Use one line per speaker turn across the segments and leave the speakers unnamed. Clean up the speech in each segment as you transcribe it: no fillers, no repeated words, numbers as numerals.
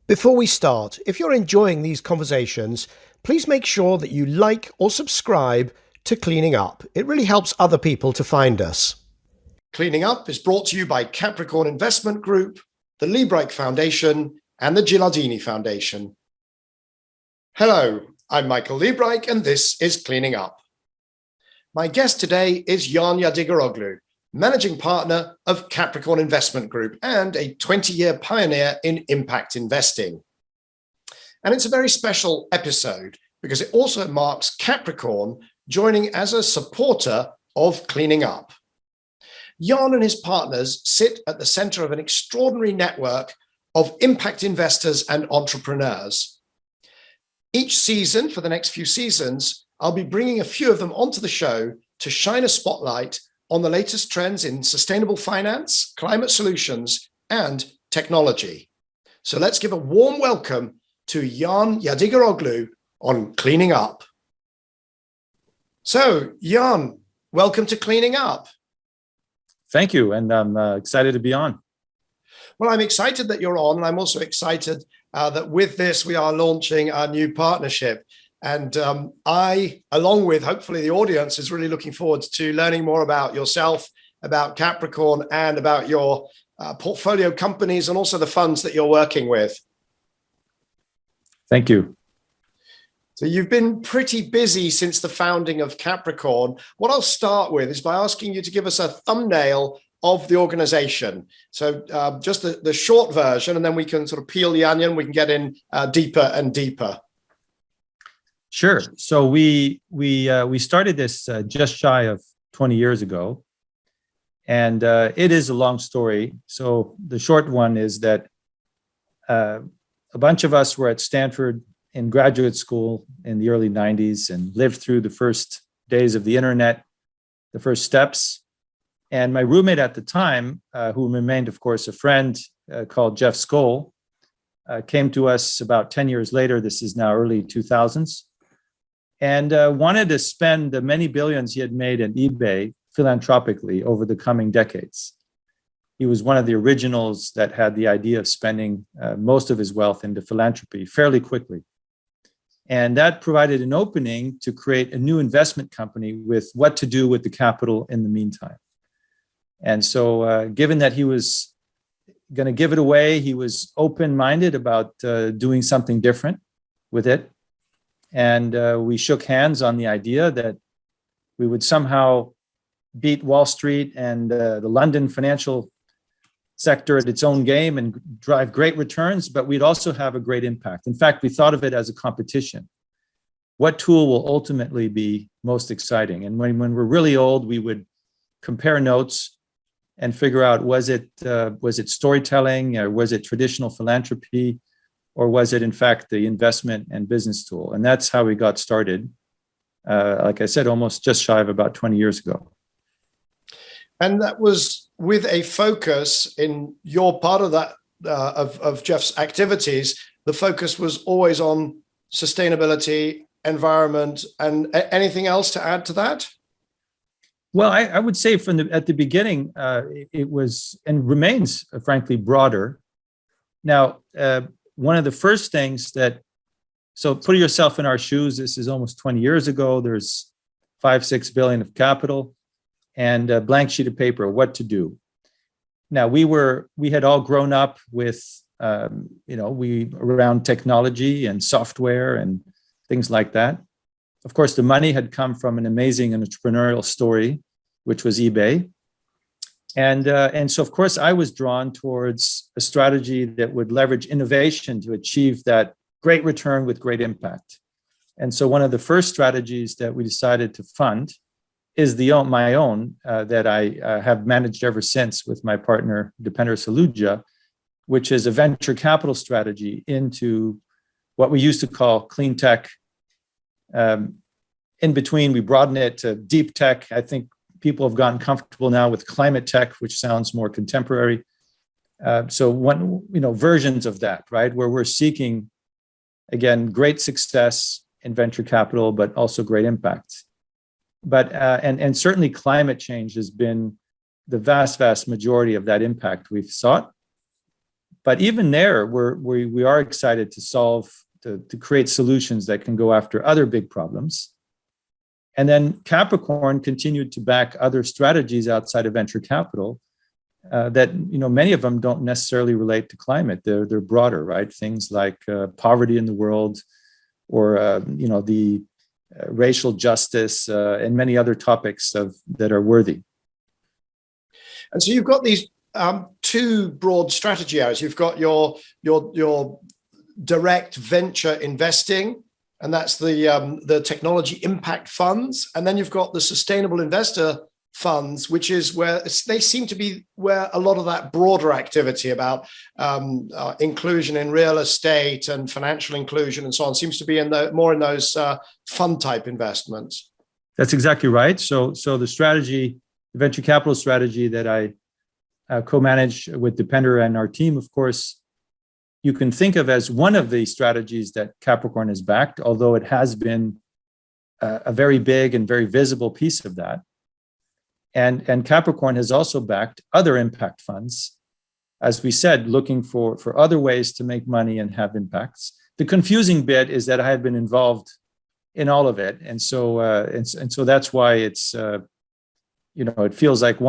Before we start, if you're enjoying these conversations, please make sure that you like or subscribe to Cleaning Up. It really helps other people to find us. Cleaning Up is brought to you by Capricorn Investment Group, the Liebreich Foundation, and the Gilardini Foundation. Hello, I'm Michael Liebreich, and this is Cleaning Up. My guest today is Yadigaroglu, Managing Partner of Capricorn Investment Group and a 20-year pioneer in impact investing. And it's a very special episode because it also marks Capricorn joining as a supporter of Cleaning Up. Jan and his partners sit at the center of an extraordinary network of impact investors and entrepreneurs. Each season, for the next few seasons, I'll be bringing a few of them onto the show to shine a spotlight on the latest trends in sustainable finance, climate solutions, and technology. So let's give a warm welcome to Jan Yadigaroglu on Cleaning Up. So, Jan, welcome to Cleaning Up.
Thank you, and I'm excited to be on.
Well, I'm excited that you're on, and I'm also excited that with this, we are launching our new partnership. And I, along with hopefully the audience, is really looking forward to learning more about yourself, about Capricorn, and about your portfolio companies and also the funds that you're working with.
Thank you.
So you've been pretty busy since the founding of Capricorn. What I'll start with is by asking you to give us a thumbnail of the organization. So just the short version, and then we can sort of peel the onion, we can get in deeper and deeper.
Sure. So we started this just shy of 20 years ago, and it is a long story. So the short one is that a bunch of us were at Stanford in graduate school in the early 90s and lived through the first days of the internet, the first steps. And my roommate at the time, who remained, of course, a friend called Jeff Skoll, came to us about 10 years later. This is now early 2000s. And wanted to spend the many billions he had made at eBay philanthropically over the coming decades. He was one of the originals that had the idea of spending most of his wealth into philanthropy fairly quickly. And that provided an opening to create a new investment company with what to do with the capital in the meantime. And so given that he was going to give it away, he was open-minded about doing something different with it. And we shook hands on the idea that we would somehow beat Wall Street and the London financial sector at its own game and drive great returns, but we'd also have a great impact. In fact, we thought of it as a competition. What tool will ultimately be most exciting? And when we're really old, we would compare notes and figure out, was it storytelling, or was it traditional philanthropy? Or was it, in fact, the investment and business tool? And that's how we got started, like I said, almost just shy of about 20 years ago.
And that was with a focus in your part of that, of Jeff's activities. The focus was always on sustainability, environment, and anything else to add to that?
Well, I would say at the beginning, it was and remains, frankly, broader. Now, one of the first things so put yourself in our shoes, this is almost 20 years ago, there's 5-6 billion of capital and a blank sheet of paper, what to do. Now we had all grown up with, around technology and software and things like that. Of course, the money had come from an amazing entrepreneurial story, which was eBay. And so, of course, I was drawn towards a strategy that would leverage innovation to achieve that great return with great impact. And so one of the first strategies that we decided to fund is my own that I have managed ever since with my partner, Dipender Saluja, which is a venture capital strategy into what we used to call clean tech. In between, we broaden it to deep tech. I think people have gotten comfortable now with climate tech, which sounds more contemporary. So versions of that, right? Where we're seeking, again, great success in venture capital, but also great impact. But and certainly climate change has been the vast majority of that impact we've sought. But even there, we are excited to to create solutions that can go after other big problems. And then Capricorn continued to back other strategies outside of venture capital that, many of them don't necessarily relate to climate. They're broader, right? Things like poverty in the world, or the racial justice, and many other topics that are worthy.
And so you've got these two broad strategy areas. You've got your direct venture investing, and that's the technology impact funds, and then you've got the sustainable investor funds, which is where they seem to be where a lot of that broader activity about inclusion in real estate and financial inclusion and so on seems to be more in those fund type investments.
That's exactly right. So the strategy, the venture capital strategy that I co-manage with Depender and our team, of course, you can think of as one of the strategies that Capricorn has backed, although it has been a very big and very visible piece of that. And Capricorn has also backed other impact funds, as we said, looking for other ways to make money and have impacts. The confusing bit is that I have been involved in all of it, and so that's why it's it feels like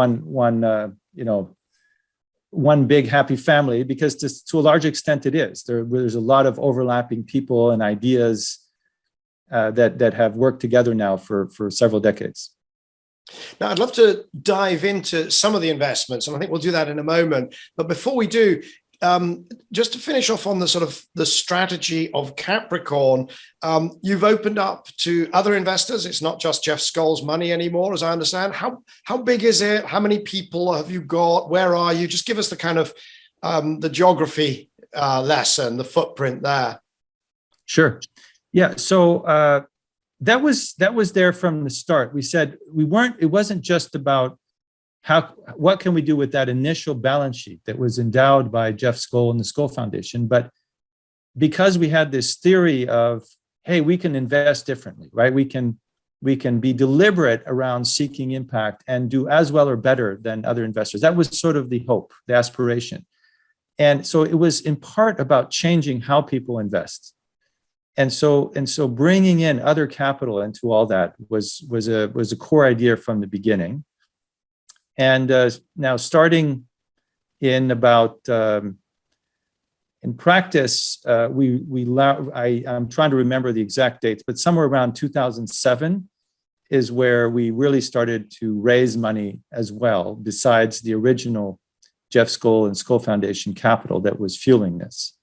one big happy family, because to a large extent it is. There's a lot of overlapping people and ideas that have worked together now for several decades.
Now, I'd love to dive into some of the investments, and I think we'll do that in a moment. But before we do, just to finish off on the sort of the strategy of Capricorn, you've opened up to other investors. It's not just Jeff Skoll's money anymore, as I understand. How big is it? How many people have you got? Where are you? Just give us the kind of the geography lesson, the footprint there.
Sure. Yeah. So that was there from the start. We said it wasn't just about what can we do with that initial balance sheet that was endowed by Jeff Skoll and the Skoll Foundation, but because we had this theory of, hey, we can invest differently, right? We can be deliberate around seeking impact and do as well or better than other investors. That was sort of the hope, the aspiration. And so it was in part about changing how people invest. And so bringing in other capital into all that was a core idea from the beginning. And now starting in about in practice, I'm trying to remember the exact dates, but somewhere around 2007 is where we really started to raise money as well, besides the original Jeff Skoll and Skoll Foundation capital that was fueling this.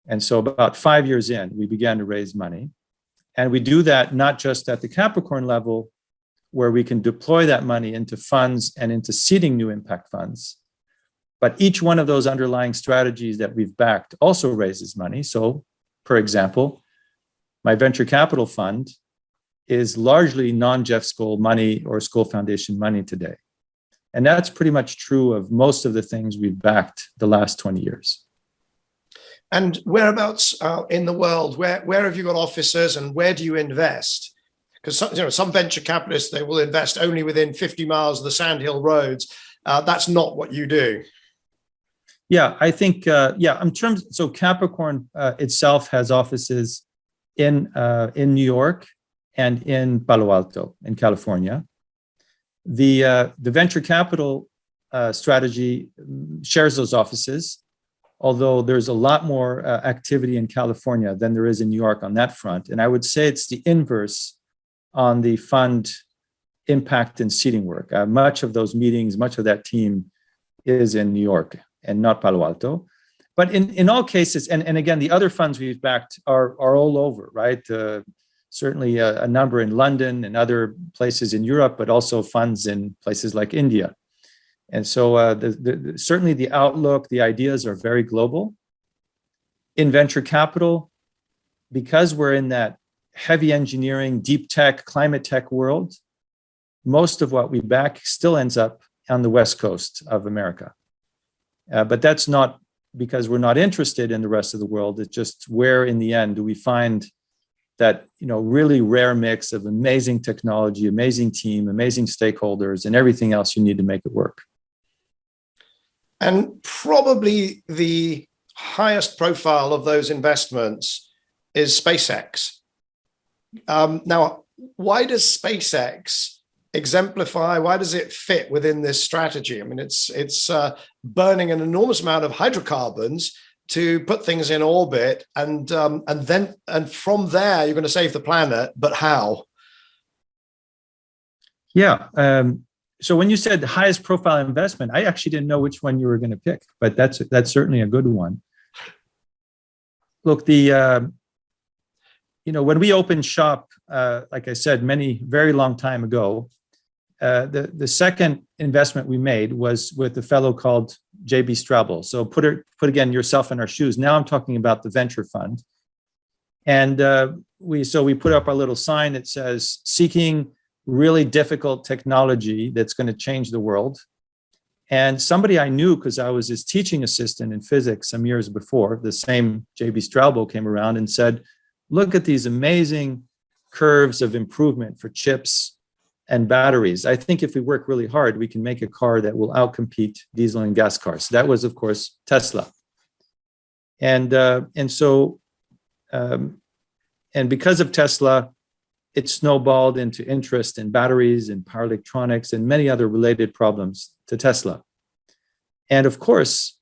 And so about 5 years in, we began to raise money. And we do that not just at the Capricorn level, where we can deploy that money into funds and into seeding new impact funds, but each one of those underlying strategies that we've backed also raises money. So, for example, my venture capital fund is largely non-Jeff Skoll money or Skoll Foundation money today. And that's pretty much true of most of the things we've backed the last 20 years.
And whereabouts in the world, where have you got offices and where do you invest? Because some venture capitalists, they will invest only within 50 miles of the sandhill roads. That's not what you do.
Yeah, I think, so Capricorn itself has offices in New York and in Palo Alto in California. The venture capital strategy shares those offices, although there's a lot more activity in California than there is in New York on that front. And I would say it's the inverse on the fund impact and seeding work. Much of those meetings, much of that team is in New York and not Palo Alto. But in all cases, and again, the other funds we've backed are all over, right? Certainly a number in London and other places in Europe, but also funds in places like India. And so certainly the outlook, the ideas are very global. In venture capital, because we're in that heavy engineering, deep tech, climate tech world, most of what we back still ends up on the West Coast of America. But that's not because we're not interested in the rest of the world. It's just where in the end do we find that really rare mix of amazing technology, amazing team, amazing stakeholders, and everything else you need to make it work.
And probably the highest profile of those investments is SpaceX. Now, why does SpaceX exemplify, why does it fit within this strategy? I mean, it's burning an enormous amount of hydrocarbons to put things in orbit, and from there you're going to save the planet, but how?
Yeah. So when you said the highest profile investment, I actually didn't know which one you were going to pick, but that's certainly a good one. Look, when we opened shop, like I said, very long time ago, the second investment we made was with a fellow called J.B. Straubel. So put again yourself in our shoes. Now I'm talking about the venture fund, and we put up our little sign that says seeking really difficult technology that's going to change the world. And somebody I knew, because I was his teaching assistant in physics some years before, the same J.B. Straubel came around and said, look at these amazing curves of improvement for chips and batteries. I think if we work really hard, we can make a car that will outcompete diesel and gas cars. That was, of course, Tesla. And because of Tesla, it snowballed into interest in batteries and power electronics and many other related problems to Tesla. And of course,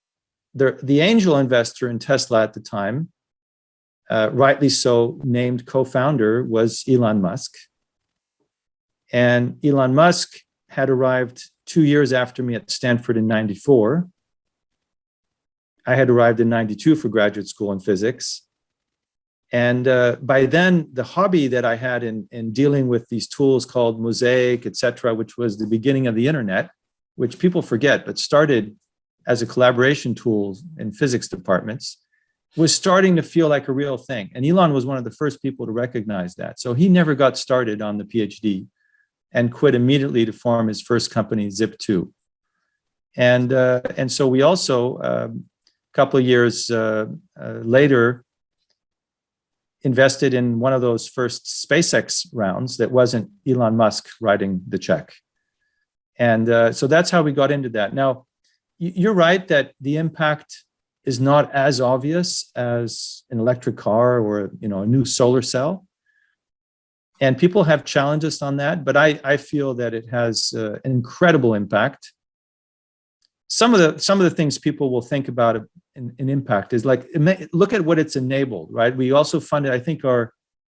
the angel investor in Tesla at the time, rightly so named co-founder, was Elon Musk. And Elon Musk had arrived 2 years after me at Stanford in 94. I had arrived in 92 for graduate school in physics. And by then, the hobby that I had in dealing with these tools called Mosaic, et cetera, which was the beginning of the internet, which people forget, but started as a collaboration tool in physics departments, was starting to feel like a real thing. And Elon was one of the first people to recognize that. So he never got started on the Ph.D. and quit immediately to form his first company, Zip2. And so we also, a couple of years later, invested in one of those first SpaceX rounds that wasn't Elon Musk writing the check. And so that's how we got into that. Now, you're right that the impact is not as obvious as an electric car or a new solar cell. And people have challenged us on that, but I feel that it has an incredible impact. Some of the things people will think about an impact is like, look at what it's enabled, right? We also funded, I think, our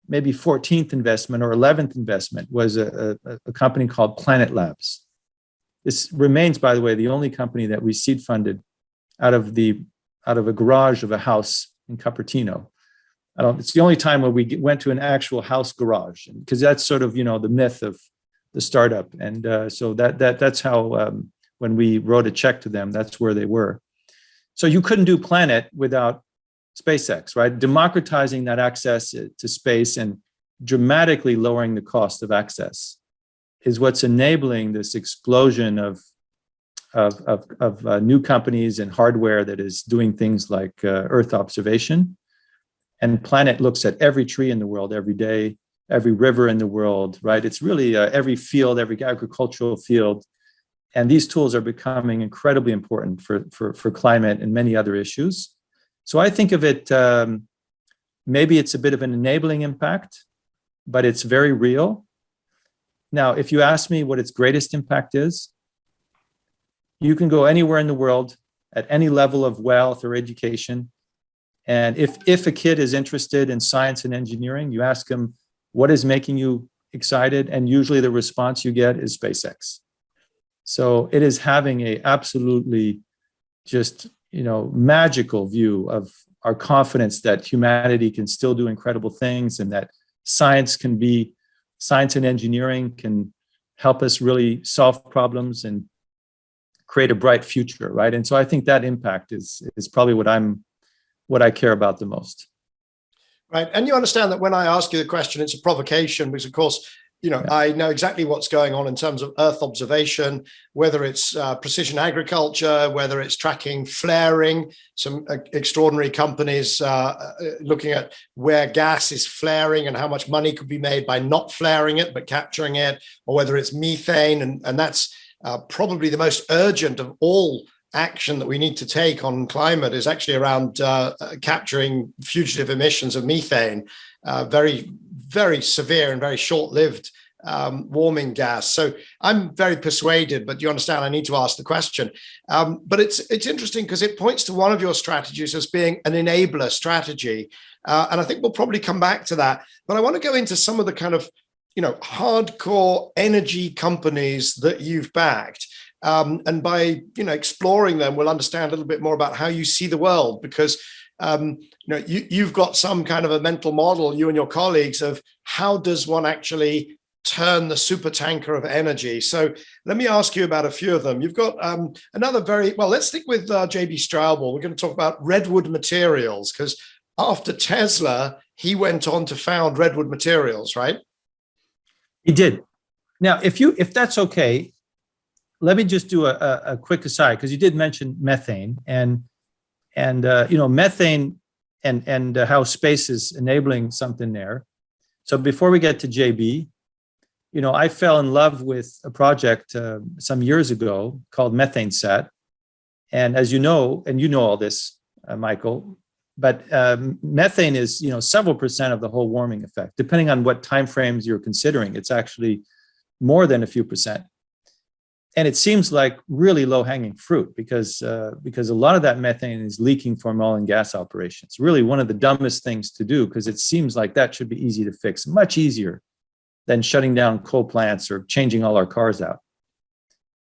maybe 14th investment or 11th investment was a company called Planet Labs. This remains, by the way, the only company that we seed funded out of a garage of a house in Cupertino. It's the only time where we went to an actual house garage, because that's sort of the myth of the startup, and so that's how when we wrote a check to them, that's where they were. So you couldn't do Planet without SpaceX, right? Democratizing that access to space and dramatically lowering the cost of access is what's enabling this explosion of new companies and hardware that is doing things like Earth observation. And Planet looks at every tree in the world every day, every river in the world, right? It's really every field, every agricultural field. And these tools are becoming incredibly important for climate and many other issues. So I think of it, maybe it's a bit of an enabling impact, but it's very real. Now, if you ask me what its greatest impact is, you can go anywhere in the world at any level of wealth or education. And if a kid is interested in science and engineering, you ask them, what is making you excited? And usually the response you get is SpaceX. So it is having a absolutely just, magical view of our confidence that humanity can still do incredible things, and that science and engineering can help us really solve problems and create a bright future, right? And so I think that impact is probably what I care about the most.
Right. And you understand that when I ask you the question, it's a provocation, because of course, I know exactly what's going on in terms of Earth observation, whether it's precision agriculture, whether it's tracking flaring, some extraordinary companies looking at where gas is flaring and how much money could be made by not flaring it, but capturing it, or whether it's methane. And that's probably the most urgent of all action that we need to take on climate is actually around capturing fugitive emissions of methane, very, very severe and very short-lived warming gas. So I'm very persuaded, but you understand I need to ask the question. But it's interesting because it points to one of your strategies as being an enabler strategy. And I think we'll probably come back to that. But I want to go into some of the kind of, hardcore energy companies that you've backed. And by, exploring them, we'll understand a little bit more about how you see the world, because you've got some kind of a mental model, you and your colleagues, of how does one actually turn the super tanker of energy. So let me ask you about a few of them. You've got another let's stick with J.B. Straubel. We're going to talk about Redwood Materials, because after Tesla, he went on to found Redwood Materials, right?
He did. Now, if that's okay, let me just do a quick aside, because you did mention methane and methane and how space is enabling something there. So before we get to JB, I fell in love with a project some years ago called MethaneSat. And as you know, and you know all this, Michael, but methane is, several percent of the whole warming effect. Depending on what timeframes you're considering, it's actually more than a few percent. And it seems like really low-hanging fruit because a lot of that methane is leaking from oil and gas operations. Really one of the dumbest things to do, because it seems like that should be easy to fix, much easier than shutting down coal plants or changing all our cars out.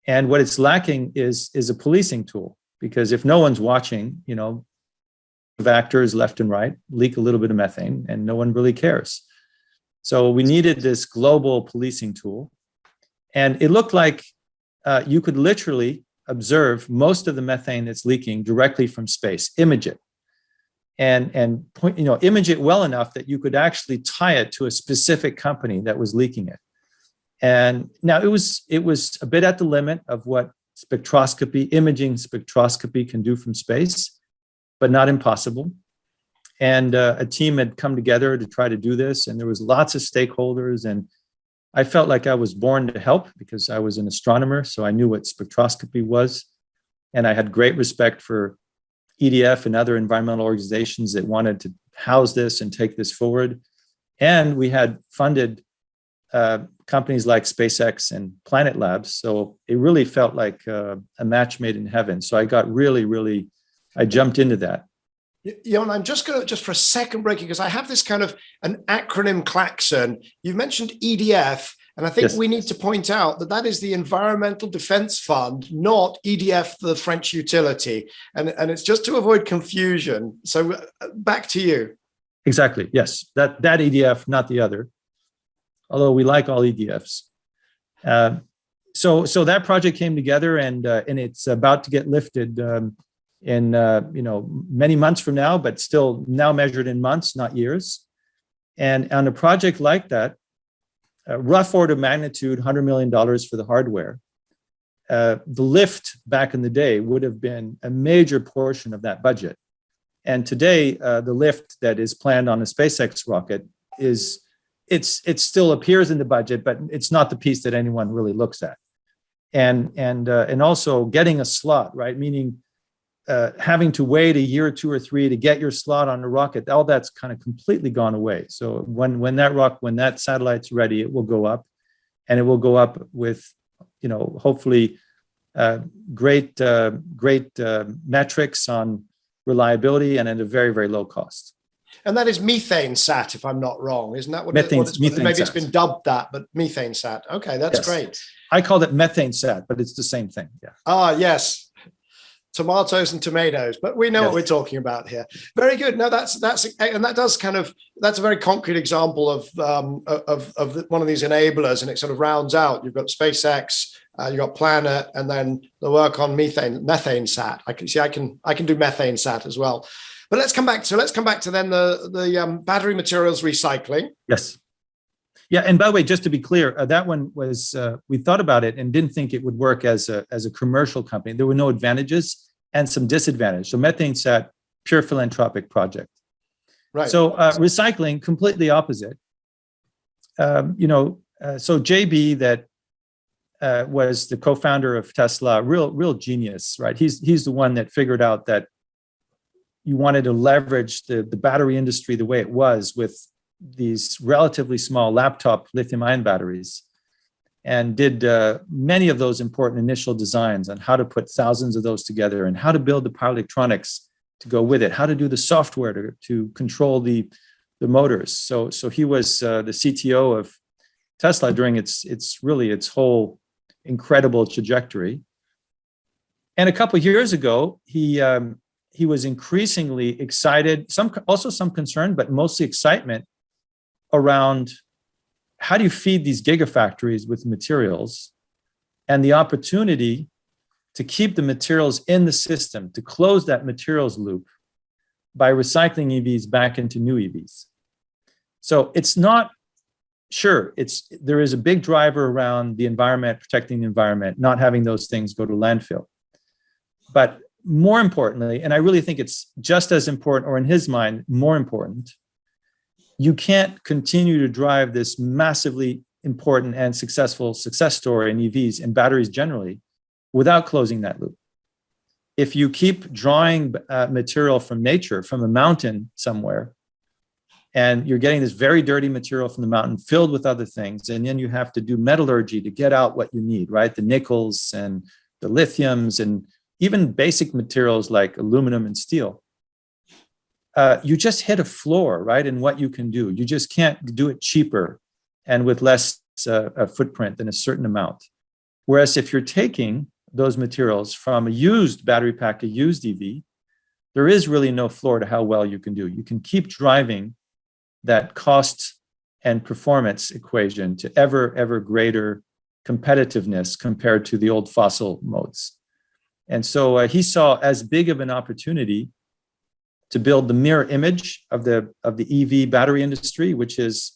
And what it's lacking is a policing tool, because if no one's watching, actors left and right leak a little bit of methane and no one really cares. So we needed this global policing tool. And it looked like you could literally observe most of the methane that's leaking directly from space, image it, and image it well enough that you could actually tie it to a specific company that was leaking it. And now it was a bit at the limit of what imaging spectroscopy can do from space, but not impossible. And a team had come together to try to do this, and there was lots of stakeholders, and I felt like I was born to help because I was an astronomer, so I knew what spectroscopy was. And I had great respect for EDF and other environmental organizations that wanted to house this and take this forward. And we had funded companies like SpaceX and Planet Labs. So it really felt like a match made in heaven. So I got I jumped into that.
And I'm just for a second break, because I have this kind of an acronym klaxon. You've mentioned EDF, and I think
Yes.
we need to point out that is the Environmental Defense Fund, not EDF, the French utility. And it's just to avoid confusion. So back to you.
Exactly. Yes. That EDF, not the other, although we like all EDFs. So that project came together, and it's about to get lifted in many months from now, but still now measured in months, not years. And on a project like that, rough order of magnitude, $100 million for the hardware. The lift back in the day would have been a major portion of that budget. And today, the lift that is planned on a SpaceX rocket it still appears in the budget, but it's not the piece that anyone really looks at. And also getting a slot, right? Meaning having to wait a year or two or three to get your slot on the rocket, all that's kind of completely gone away. So when that satellite's ready, it will go up, and it will go up with, hopefully great metrics on reliability and at a very, very low cost.
And that is MethaneSat, if I'm not wrong. Isn't that what it's
MethaneSat.
Maybe it's been dubbed that, but MethaneSat. Okay, that's great.
I called it MethaneSat, but it's the same thing. Yeah.
Ah, yes. Tomatoes and tomatoes, but we know what we're talking about here. Very good. No, that's a very concrete example of one of these enablers, and it sort of rounds out. You've got SpaceX, you've got Planet, and then the work on MethaneSat. I can do MethaneSat as well. But let's come back to then the battery materials recycling.
Yes. Yeah, and by the way, just to be clear, that one was we thought about it and didn't think it would work as a commercial company. There were no advantages and some disadvantages. So MethaneSat, pure philanthropic project. Right. So recycling, completely opposite. So JB, that was the co-founder of Tesla, real genius, right? He's the one that figured out that you wanted to leverage the battery industry the way it was with these relatively small laptop lithium-ion batteries, and did many of those important initial designs on how to put thousands of those together and how to build the power electronics to go with it, how to do the software to control the motors. So he was the CTO of Tesla during its whole incredible trajectory. And a couple of years ago, he was increasingly excited, some concern, but mostly excitement around how do you feed these gigafactories with materials, and the opportunity to keep the materials in the system, to close that materials loop by recycling EVs back into new EVs. So it's not, sure, there is a big driver around the environment, protecting the environment, not having those things go to landfill. But more importantly, and I really think it's just as important, or in his mind, more important, you can't continue to drive this massively important and successful success story in EVs and batteries generally without closing that loop. If you keep drawing material from nature, from a mountain somewhere, and you're getting this very dirty material from the mountain filled with other things, and then you have to do metallurgy to get out what you need, right? The nickels and the lithiums and even basic materials like aluminum and steel. You just hit a floor, right, in what you can do. You just can't do it cheaper and with less a footprint than a certain amount. Whereas if you're taking those materials from a used battery pack, a used EV, there is really no floor to how well you can do. You can keep driving that cost and performance equation to ever greater competitiveness compared to the old fossil modes. And so he saw as big of an opportunity to build the mirror image of the EV battery industry, which is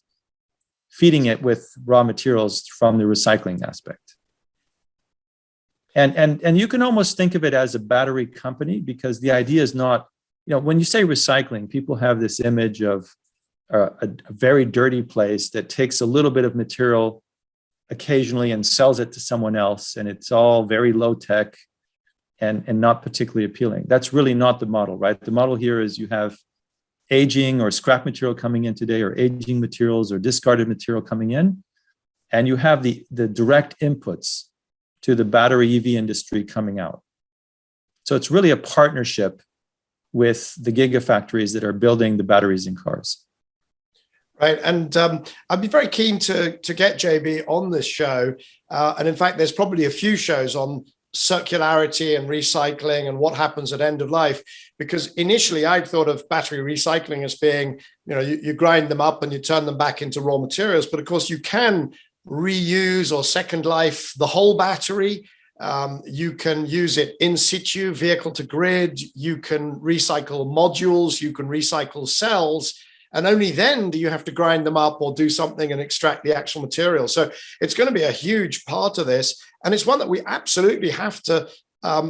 feeding it with raw materials from the recycling aspect. And you can almost think of it as a battery company, because the idea is not, when you say recycling, people have this image of a very dirty place that takes a little bit of material occasionally and sells it to someone else, and it's all very low tech and not particularly appealing. That's really not the model, right? The model here is you have aging or scrap material coming in today, or aging materials or discarded material coming in, and you have the direct inputs to the battery EV industry coming out. So it's really a partnership with the gigafactories that are building the batteries in cars.
Right. And I'd be very keen to get JB on this show. And in fact, there's probably a few shows on circularity and recycling and what happens at end of life, because initially I'd thought of battery recycling as being, you grind them up and you turn them back into raw materials. But of course, you can reuse or second life the whole battery. You can use it in situ, vehicle to grid. You can recycle modules. You can recycle cells. And only then do you have to grind them up or do something and extract the actual material. So it's going to be a huge part of this. And it's one that we absolutely have to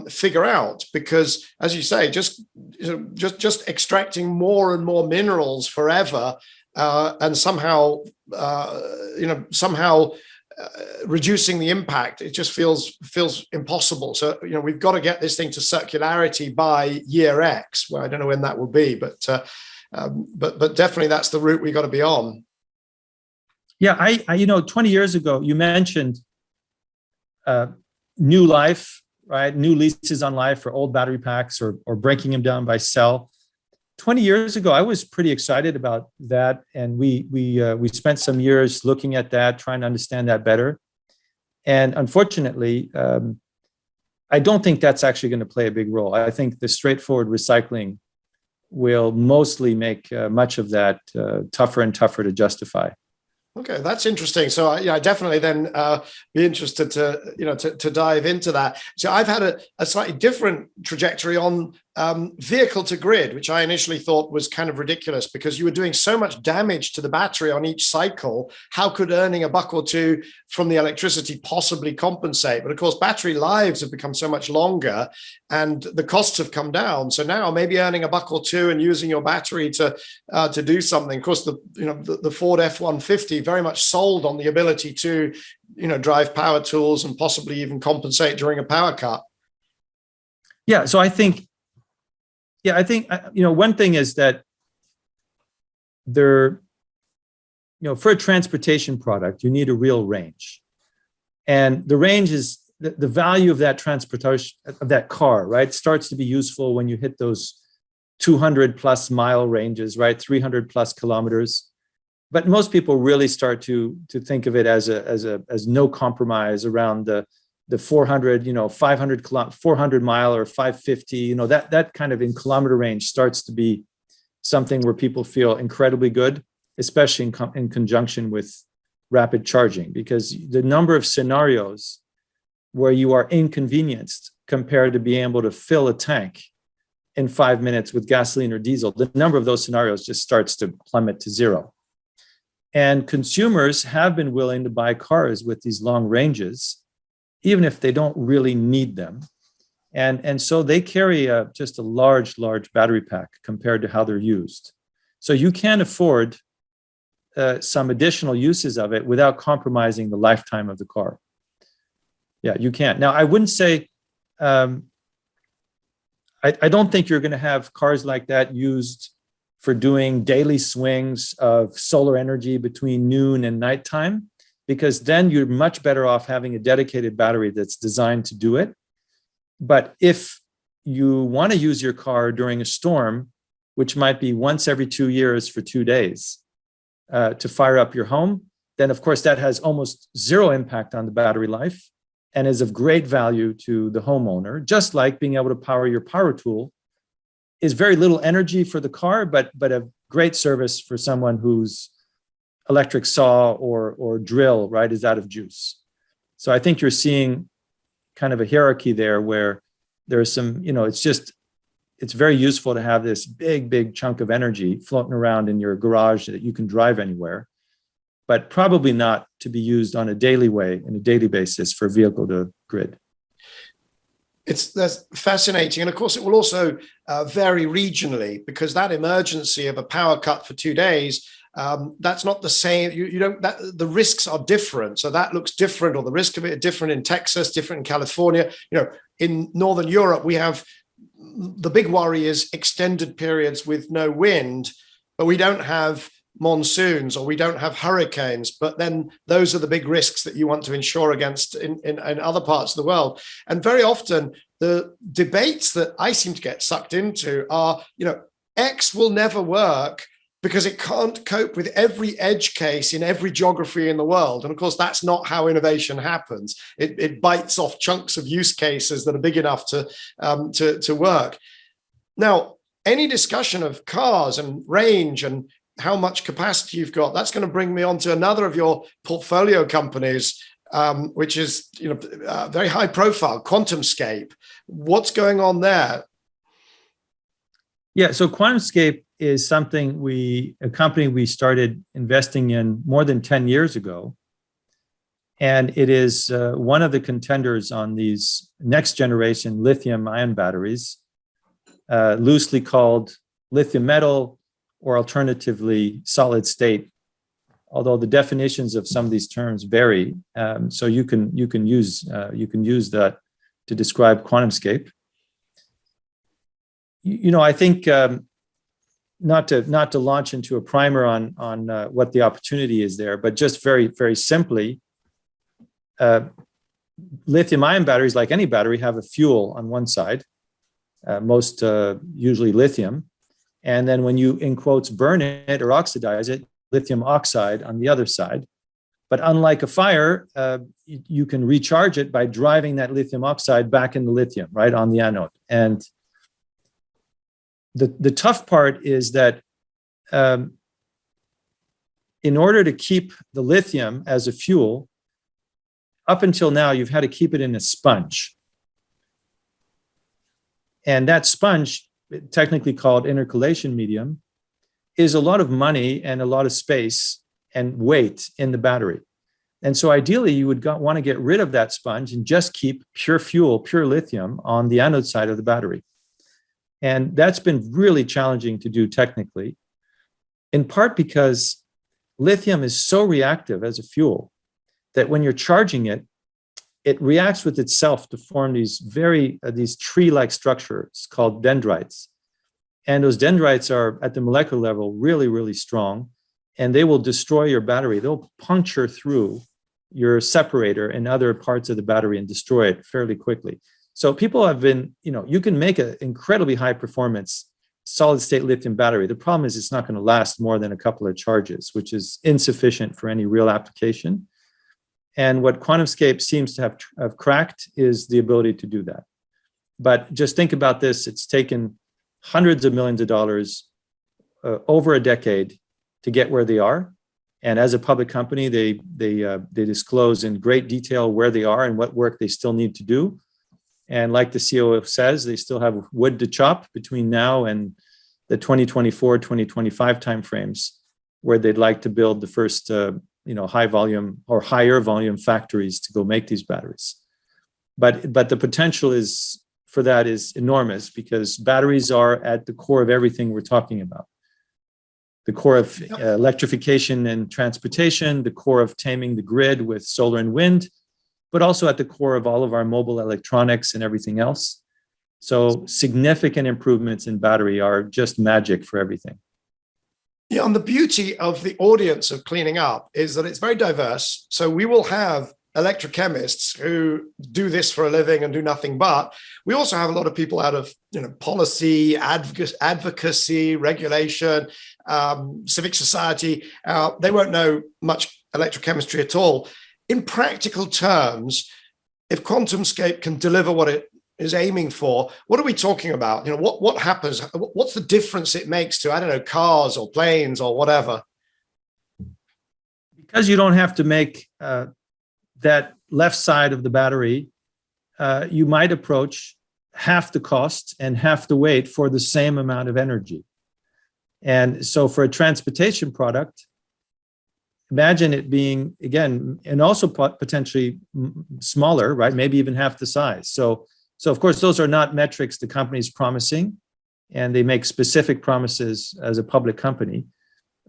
figure out, because, as you say, just extracting more and more minerals forever and somehow reducing the impact, it just feels impossible. So, we've got to get this thing to circularity by year X. Well, I don't know when that will be, but definitely that's the route we got to be on.
Yeah, I 20 years ago, you mentioned new life, right? New leases on life for old battery packs, or breaking them down by cell. 20 years ago, I was pretty excited about that, and we spent some years looking at that, trying to understand that better. And unfortunately, I don't think that's actually going to play a big role. I think the straightforward recycling will mostly make much of that tougher and tougher to justify.
Okay, that's interesting. So I definitely then be interested to dive into that. So I've had a slightly different trajectory on vehicle to grid, which I initially thought was kind of ridiculous because you were doing so much damage to the battery on each cycle. How could earning a buck or two from the electricity possibly compensate? But of course, battery lives have become so much longer and the costs have come down. So now maybe earning a buck or two and using your battery to do something. Of course, the Ford F-150 very much sold on the ability to, drive power tools and possibly even compensate during a power cut.
Yeah. So I think, one thing is that for a transportation product, you need a real range. And the range is the value of that transportation, of that car, right? Starts to be useful when you hit those 200 plus mile ranges, right? 300 plus kilometers. But most people really start to think of it as no compromise around the 400, 400 mile or 550, that kind of in kilometer range starts to be something where people feel incredibly good, especially in conjunction with rapid charging, because the number of scenarios where you are inconvenienced compared to being able to fill a tank in 5 minutes with gasoline or diesel, the number of those scenarios just starts to plummet to zero. And consumers have been willing to buy cars with these long ranges, even if they don't really need them. And so they carry just a large battery pack compared to how they're used. So you can afford some additional uses of it without compromising the lifetime of the car. Yeah, you can. Now, I wouldn't say, I don't think you're going to have cars like that used for doing daily swings of solar energy between noon and nighttime, because then you're much better off having a dedicated battery that's designed to do it. But if you want to use your car during a storm, which might be once every 2 years for 2 days, to fire up your home, then of course that has almost zero impact on the battery life and is of great value to the homeowner, just like being able to power your power tool is very little energy for the car, but a great service for someone whose electric saw or drill, right, is out of juice. So I think you're seeing kind of a hierarchy there where there's some, it's very useful to have this big chunk of energy floating around in your garage that you can drive anywhere, but probably not to be used on a daily basis for vehicle to grid.
That's fascinating. And of course, it will also vary regionally, because that emergency of a power cut for 2 days, that's not the same. The risks are different. So that looks different, or the risk of it are different in Texas, different in California. In Northern Europe, we have the big worry is extended periods with no wind, but we don't have monsoons or we don't have hurricanes. But then those are the big risks that you want to insure against in other parts of the world. And very often the debates that I seem to get sucked into are, X will never work because it can't cope with every edge case in every geography in the world. And of course, that's not how innovation happens. It bites off chunks of use cases that are big enough to work. Now, any discussion of cars and range and how much capacity you've got, that's going to bring me on to another of your portfolio companies, which is very high profile, QuantumScape. What's going on there?
Yeah, so QuantumScape is a company we started investing in more than 10 years ago. And it is one of the contenders on these next generation lithium ion batteries, loosely called lithium metal, or alternatively solid state, although the definitions of some of these terms vary. So you can use that to describe QuantumScape. I think not to launch into a primer on what the opportunity is there, but just very, very simply, lithium-ion batteries, like any battery, have a fuel on one side, most usually lithium, and then when you, in quotes, burn it or oxidize it, lithium oxide on the other side. But unlike a fire, you can recharge it by driving that lithium oxide back into lithium, right, on the anode. And the tough part is that in order to keep the lithium as a fuel, up until now, you've had to keep it in a sponge. And that sponge, technically called intercalation medium, is a lot of money and a lot of space and weight in the battery. And so ideally, you would want to get rid of that sponge and just keep pure fuel, pure lithium on the anode side of the battery. And that's been really challenging to do technically, in part because lithium is so reactive as a fuel that when you're charging it, it reacts with itself to form these these tree-like structures called dendrites. And those dendrites are at the molecular level really, really strong, and they will destroy your battery. They'll puncture through your separator and other parts of the battery and destroy it fairly quickly. So people have been, you can make an incredibly high performance solid state lithium battery. The problem is it's not going to last more than a couple of charges, which is insufficient for any real application. And what QuantumScape seems to have cracked is the ability to do that. But just think about this. It's taken hundreds of millions of dollars over a decade to get where they are. And as a public company, they disclose in great detail where they are and what work they still need to do. And like the CEO says, they still have wood to chop between now and the 2024, 2025 timeframes, where they'd like to build the first high volume or higher volume factories to go make these batteries. But the potential for that is enormous, because batteries are at the core of everything we're talking about. The core of electrification and transportation, the core of taming the grid with solar and wind, but also at the core of all of our mobile electronics and everything else. So significant improvements in battery are just magic for everything.
Yeah, and the beauty of the audience of Cleaning Up is that it's very diverse. So we will have electrochemists who do this for a living and do nothing but. We also have a lot of people out of policy, advocacy, regulation, civic society. They won't know much electrochemistry at all. In practical terms, if QuantumScape can deliver what it is aiming for, what are we talking about? What happens? What's the difference it makes to, I don't know, cars or planes or whatever?
Because you don't have to make that left side of the battery, you might approach half the cost and half the weight for the same amount of energy. And so for a transportation product, imagine it being, again, and also potentially smaller, right? Maybe even half the size. So of course, those are not metrics the company's promising, and they make specific promises as a public company.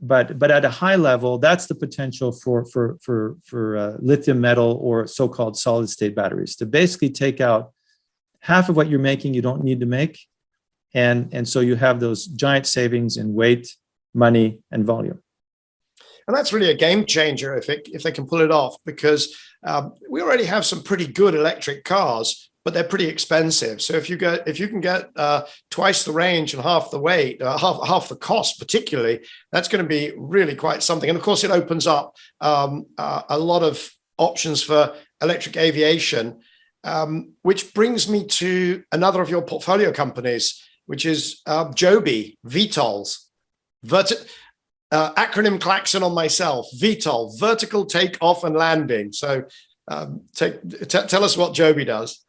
But at a high level, that's the potential for lithium metal or so-called solid state batteries, to basically take out half of what you're making you don't need to make. And so you have those giant savings in weight, money, and volume.
And that's really a game changer if they can pull it off, because we already have some pretty good electric cars, but they're pretty expensive. So if you can get twice the range and half the weight, half the cost, particularly, that's going to be really quite something. And of course, it opens up a lot of options for electric aviation, which brings me to another of your portfolio companies, which is Joby, VTOLs. Acronym klaxon on myself, VTOL, vertical takeoff and landing. So tell us what Joby does.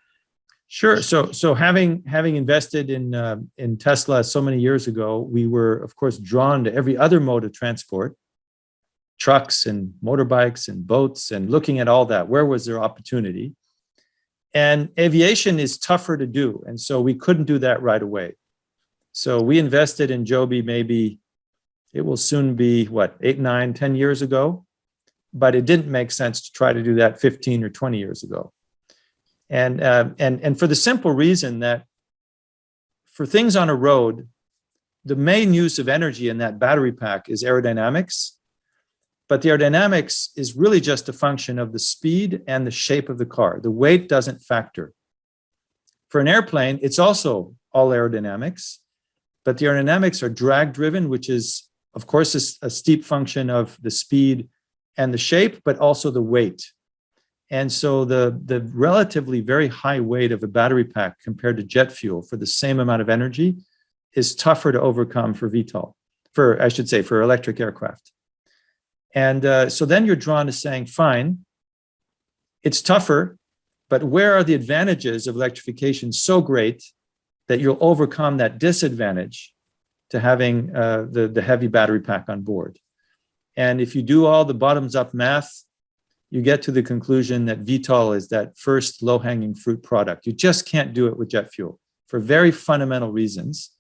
Sure. So having invested in Tesla so many years ago, we were, of course, drawn to every other mode of transport, trucks and motorbikes and boats, and looking at all that. Where was there opportunity? And aviation is tougher to do. And so we couldn't do that right away. So we invested in Joby, maybe it will soon be, 8, 9, 10 years ago. But it didn't make sense to try to do that 15 or 20 years ago. And for the simple reason that for things on a road, the main use of energy in that battery pack is aerodynamics. But the aerodynamics is really just a function of the speed and the shape of the car. The weight doesn't factor. For an airplane, it's also all aerodynamics, but the aerodynamics are drag driven, which is, of course, a steep function of the speed and the shape, but also the weight. And so the relatively very high weight of a battery pack compared to jet fuel for the same amount of energy is tougher to overcome for VTOL, for electric aircraft. And so then you're drawn to saying, fine, it's tougher, but where are the advantages of electrification so great that you'll overcome that disadvantage to having the heavy battery pack on board. And if you do all the bottoms-up math, you get to the conclusion that VTOL is that first low-hanging fruit product. You just can't do it with jet fuel for very fundamental reasons.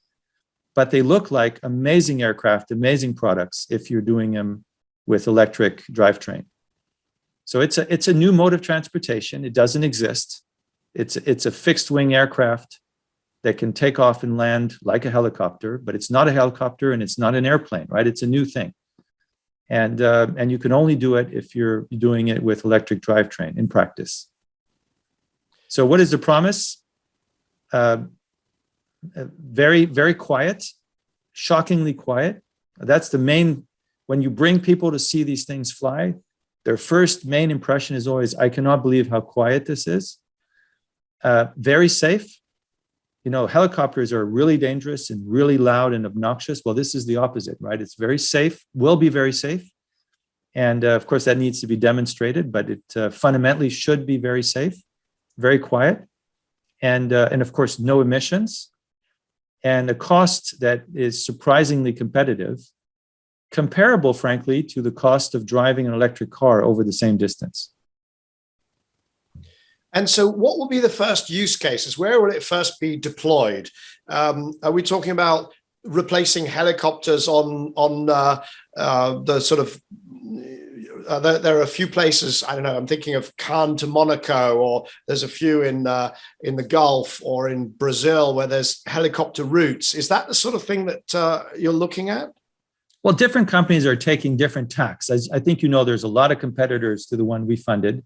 But they look like amazing aircraft, amazing products if you're doing them with electric drivetrain. So it's a new mode of transportation. It doesn't exist. It's a fixed wing aircraft that can take off and land like a helicopter, but it's not a helicopter and it's not an airplane, right? It's a new thing. And you can only do it if you're doing it with electric drivetrain in practice. So what is the promise? Very, very quiet, shockingly quiet. That's the main, when you bring people to see these things fly, their first main impression is always, I cannot believe how quiet this is. Very safe. You know, helicopters are really dangerous and really loud and obnoxious. Well, this is the opposite, right? It's very safe, will be very safe. And of course, that needs to be demonstrated, but it fundamentally should be very safe, very quiet. And of course, no emissions. And a cost that is surprisingly competitive, comparable, frankly, to the cost of driving an electric car over the same distance.
And so what will be the first use cases? Where will it first be deployed? Are we talking about replacing helicopters on the sort of, there are a few places, I don't know, I'm thinking of Cannes to Monaco, or there's a few in the Gulf or in Brazil where there's helicopter routes. Is that the sort of thing that you're looking at?
Well, different companies are taking different tacks. I think, you know, there's a lot of competitors to the one we funded.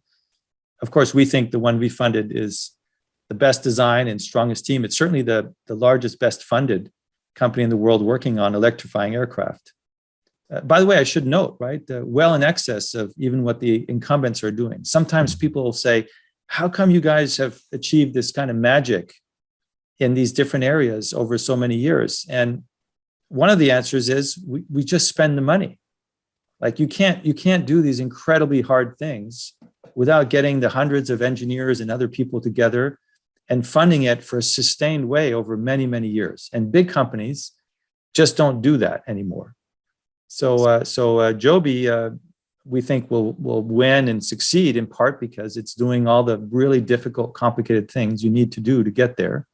Of course, we think the one we funded is the best design and strongest team. It's certainly the largest, best funded company in the world working on electrifying aircraft. By the way, I should note, right, well in excess of even what the incumbents are doing. Sometimes people will say, how come you guys have achieved this kind of magic in these different areas over so many years? And one of the answers is we just spend the money. Like you can't do these incredibly hard things without getting the hundreds of engineers and other people together and funding it for a sustained way over many, many years. And big companies just don't do that anymore. So Joby, we think will win and succeed in part because it's doing all the really difficult, complicated things you need to do to get there.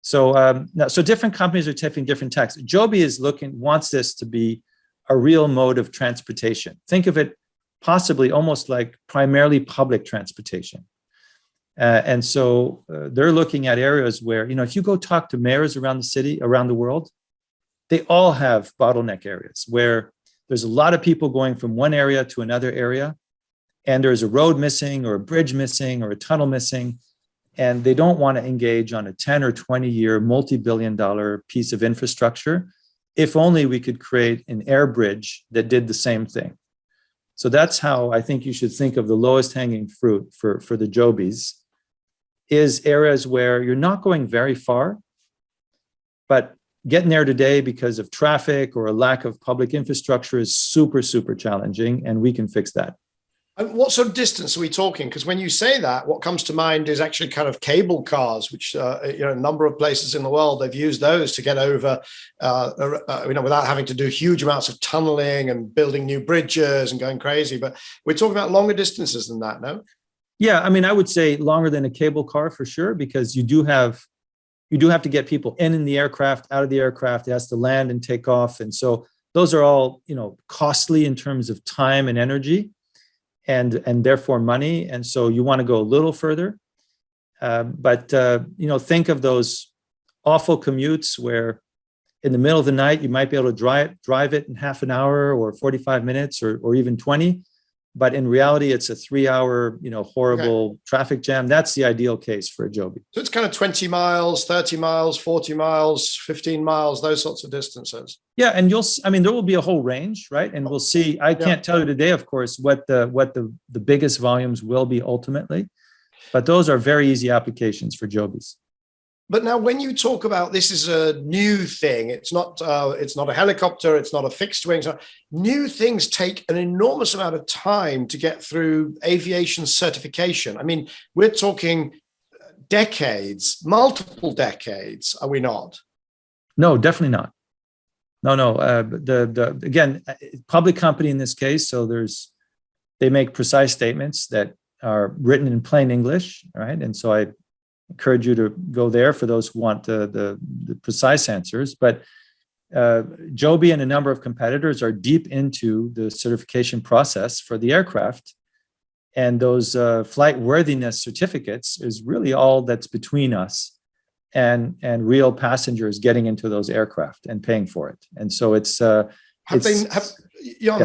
So different companies are taking different tacks. Joby wants this to be a real mode of transportation. Think of it possibly almost like primarily public transportation. And so they're looking at areas where, you know, if you go talk to mayors around the city, around the world, they all have bottleneck areas where there's a lot of people going from one area to another area, and there's a road missing or a bridge missing or a tunnel missing, and they don't want to engage on a 10 or 20-year multi-billion-dollar piece of infrastructure. If only we could create an air bridge that did the same thing. So that's how I think you should think of the lowest hanging fruit for the Jobys, is areas where you're not going very far, but getting there today because of traffic or a lack of public infrastructure is super, super challenging, and we can fix that.
And what sort of distance are we talking? Because when you say that, what comes to mind is actually kind of cable cars, which a number of places in the world, they've used those to get over, without having to do huge amounts of tunneling and building new bridges and going crazy. But we're talking about longer distances than that, no?
Yeah, I mean, I would say longer than a cable car for sure, because you do have to get people in the aircraft, out of the aircraft. It has to land and take off, and so those are all, you know, costly in terms of time and energy. And therefore money. And so you want to go a little further. But think of those awful commutes where in the middle of the night, you might be able to drive it in half an hour or 45 minutes or even 20. But in reality, it's a 3-hour, horrible traffic jam. That's the ideal case for a Joby.
So it's kind of 20 miles, 30 miles, 40 miles, 15 miles, those sorts of distances.
Yeah. And there will be a whole range, right? And we'll see. I can't tell you today, of course, what the biggest volumes will be ultimately, but those are very easy applications for Jobys.
But now when you talk about this is a new thing, it's not a helicopter, it's not a fixed wing. So new things take an enormous amount of time to get through aviation certification. I mean, we're talking decades, multiple decades, are we not?
No, definitely not. No. Again, public company in this case. So they make precise statements that are written in plain English, right? And so I encourage you to go there for those who want the precise answers. But Joby and a number of competitors are deep into the certification process for the aircraft. And those flight worthiness certificates is really all that's between us and real passengers getting into those aircraft and paying for it. And so have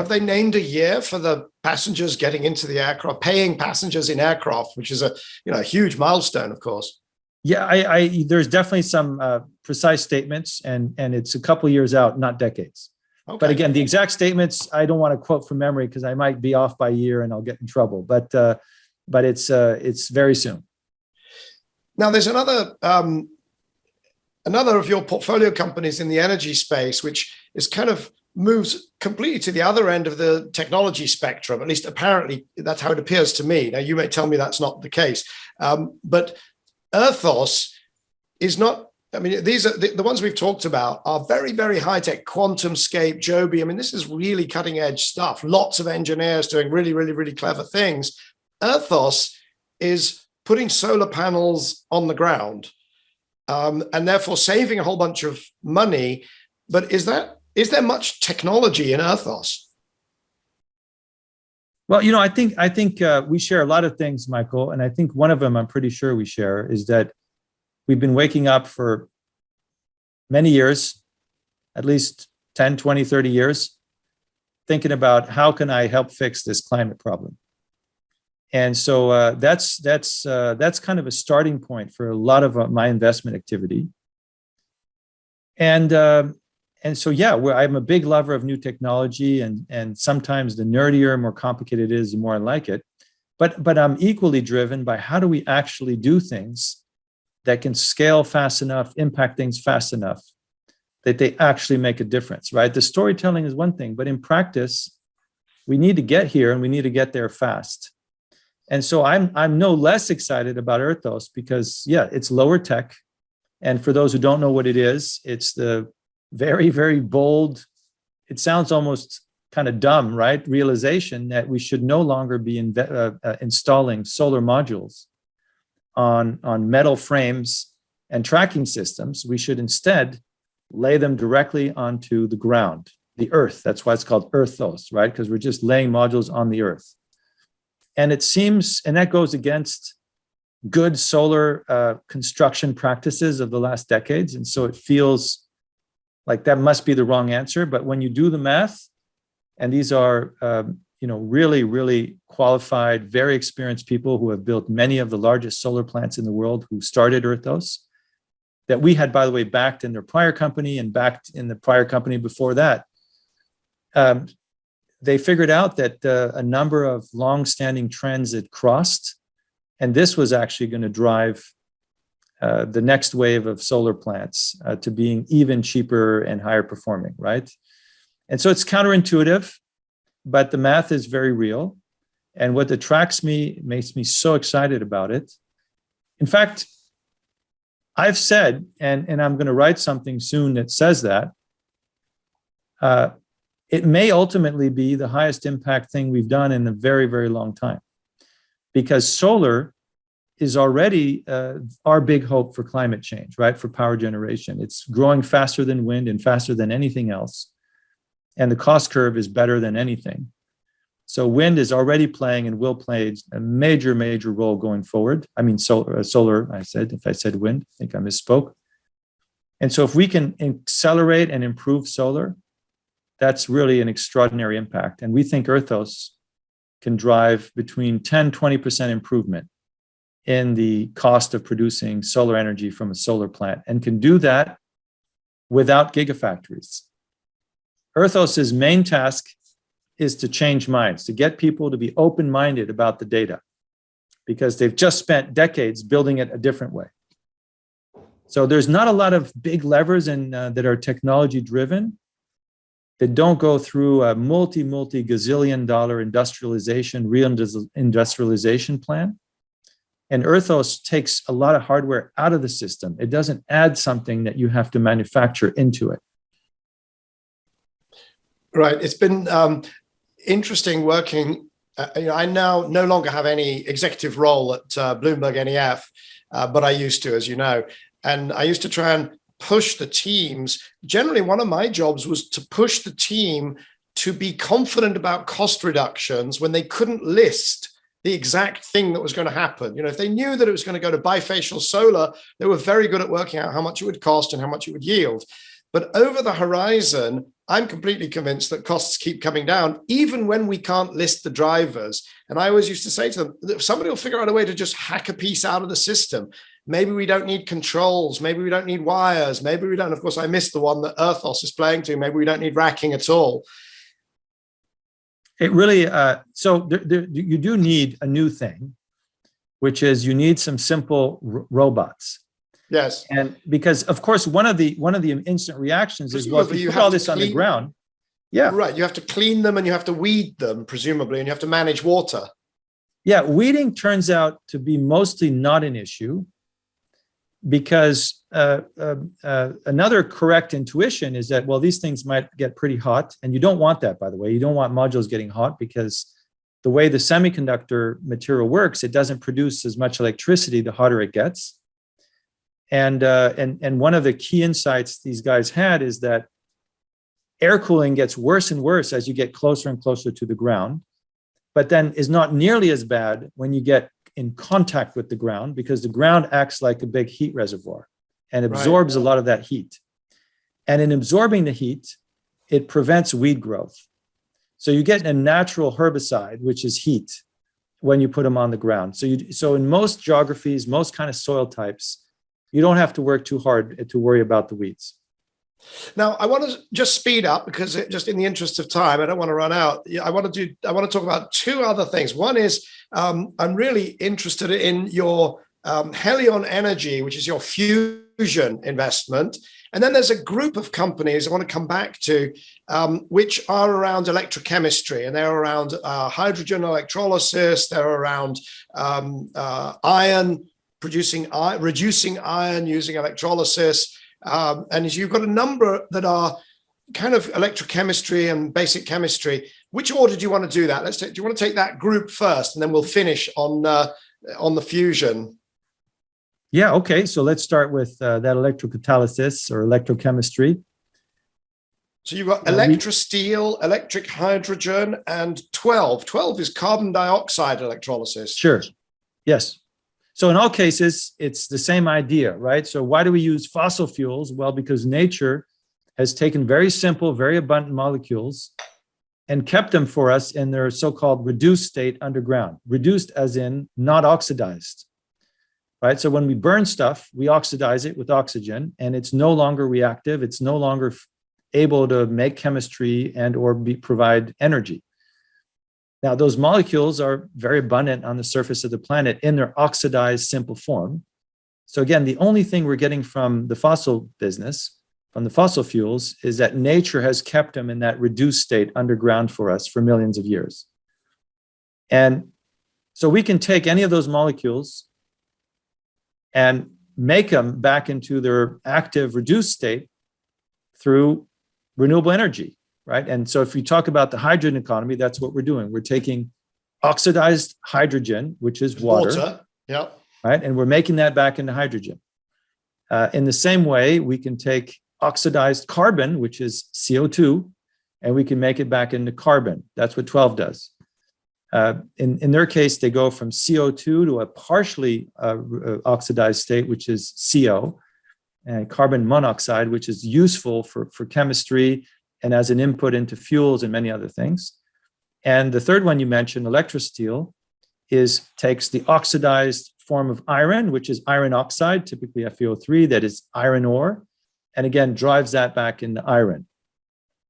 they named a year for the passengers getting into the aircraft, paying passengers in aircraft, which is a huge milestone, of course?
Yeah, there's definitely some precise statements, and it's a couple years out, not decades. Okay. But again, the exact statements I don't want to quote from memory because I might be off by a year and I'll get in trouble. But it's very soon.
Now, there's another of your portfolio companies in the energy space, which is kind of moves completely to the other end of the technology spectrum. At least apparently that's how it appears to me. Now, you may tell me that's not the case, but Erthos is not. I mean, these are the ones we've talked about are very, very high tech. QuantumScape, Joby. I mean, this is really cutting edge stuff. Lots of engineers doing really, really, really clever things. Erthos is putting solar panels on the ground, and therefore saving a whole bunch of money. But is there much technology in Erthos?
Well, I think we share a lot of things, Michael, and I think one of them I'm pretty sure we share is that we've been waking up for many years, at least 10, 20, 30 years, thinking about how can I help fix this climate problem. And so that's kind of a starting point for a lot of my investment activity. And so, yeah, I'm a big lover of new technology, and sometimes the nerdier, more complicated it is, the more I like it. But I'm equally driven by how do we actually do things that can scale fast enough, impact things fast enough that they actually make a difference, right? The storytelling is one thing, but in practice, we need to get here and we need to get there fast. And so I'm no less excited about Erthos because, yeah, it's lower tech. And for those who don't know what it is, it's the very, very bold, it sounds almost kind of dumb, right? Realization that we should no longer be installing solar modules on metal frames and tracking systems. We should instead lay them directly onto the ground, the earth. That's why it's called Erthos, right? Because we're just laying modules on the earth. And it seems, and that goes against good solar construction practices of the last decades. And so it feels like that must be the wrong answer. But when you do the math, and these are really, really qualified, very experienced people who have built many of the largest solar plants in the world, who started Erthos, that we had, by the way, backed in their prior company and backed in the prior company before that. They figured out that a number of long-standing trends had crossed, and this was actually going to drive the next wave of solar plants to being even cheaper and higher performing, right? And so it's counterintuitive, but the math is very real. And what attracts me, makes me so excited about it. In fact, I've said, and I'm going to write something soon that says that, it may ultimately be the highest impact thing we've done in a very, very long time. Because solar is already our big hope for climate change, right? For power generation. It's growing faster than wind and faster than anything else. And the cost curve is better than anything. So wind is already playing and will play a major, major role going forward. I mean, solar, I said, if I said wind, I think I misspoke. And so if we can accelerate and improve solar, that's really an extraordinary impact. And we think Erthos can drive between 10, 20% improvement in the cost of producing solar energy from a solar plant, and can do that without gigafactories. Erthos's main task is to change minds, to get people to be open-minded about the data, because they've just spent decades building it a different way. So there's not a lot of big levers that are technology-driven that don't go through a multi-gazillion dollar industrialization, reindustrialization plan. And Erthos takes a lot of hardware out of the system. It doesn't add something that you have to manufacture into it.
Right. It's been interesting working. I now no longer have any executive role at Bloomberg NEF, but I used to, as you know. And I used to try and push the teams. Generally, one of my jobs was to push the team to be confident about cost reductions when they couldn't list the exact thing that was going to happen. You know, if they knew that it was going to go to bifacial solar, they were very good at working out how much it would cost and how much it would yield. But over the horizon, I'm completely convinced that costs keep coming down, even when we can't list the drivers. And I always used to say to them, that somebody will figure out a way to just hack a piece out of the system. Maybe we don't need controls. Maybe we don't need wires. Maybe we don't. Of course, I missed the one that Erthos is playing to. Maybe we don't need racking at all.
It really, you do need a new thing, which is you need some simple robots.
Yes.
And because, of course, one of the instant reactions is, well, if you put all this on the ground. Yeah.
Right. You have to clean them and you have to weed them, presumably, and you have to manage water.
Yeah. Weeding turns out to be mostly not an issue because another correct intuition is that, well, these things might get pretty hot. And you don't want that, by the way. You don't want modules getting hot because the way the semiconductor material works, it doesn't produce as much electricity the hotter it gets. And one of the key insights these guys had is that air cooling gets worse and worse as you get closer and closer to the ground, but then is not nearly as bad when you get in contact with the ground, because the ground acts like a big heat reservoir and absorbs a lot of that heat. And in absorbing the heat, it prevents weed growth. So you get a natural herbicide, which is heat, when you put them on the ground. So in most geographies, most kind of soil types, you don't have to work too hard to worry about the weeds.
Now, I want to just speed up because just in the interest of time, I don't want to run out. I want to talk about two other things. One is I'm really interested in your Helion Energy, which is your fusion investment. And then there's a group of companies I want to come back to, which are around electrochemistry, and they're around hydrogen electrolysis. They're around iron, reducing iron using electrolysis. And you've got a number that are kind of electrochemistry and basic chemistry. Which order do you want to do that? Do you want to take that group first, and then we'll finish on the fusion?
Yeah, okay. So let's start with that electrocatalysis or electrochemistry.
So you've got electrosteel, electric hydrogen, and 12. 12 is carbon dioxide electrolysis.
Sure. Yes. So in all cases, it's the same idea, right? So why do we use fossil fuels? Well, because nature has taken very simple, very abundant molecules and kept them for us in their so-called reduced state underground. Reduced as in not oxidized, right? So when we burn stuff, we oxidize it with oxygen, and it's no longer reactive. It's no longer able to make chemistry and or provide energy. Now, those molecules are very abundant on the surface of the planet in their oxidized simple form. So again, the only thing we're getting from the fossil business, from the fossil fuels, is that nature has kept them in that reduced state underground for us for millions of years. And so we can take any of those molecules and make them back into their active reduced state through renewable energy. Right. And so if we talk about the hydrogen economy, that's what we're doing. We're taking oxidized hydrogen, which is water.
Yeah.
Right. And we're making that back into hydrogen. In the same way, we can take oxidized carbon, which is CO2, and we can make it back into carbon. That's what 12 does. In their case, they go from CO2 to a partially oxidized state, which is CO, and carbon monoxide, which is useful for chemistry and as an input into fuels and many other things. And the third one you mentioned, electrosteel, takes the oxidized form of iron, which is iron oxide, typically FeO3, that is iron ore, and again, drives that back into iron.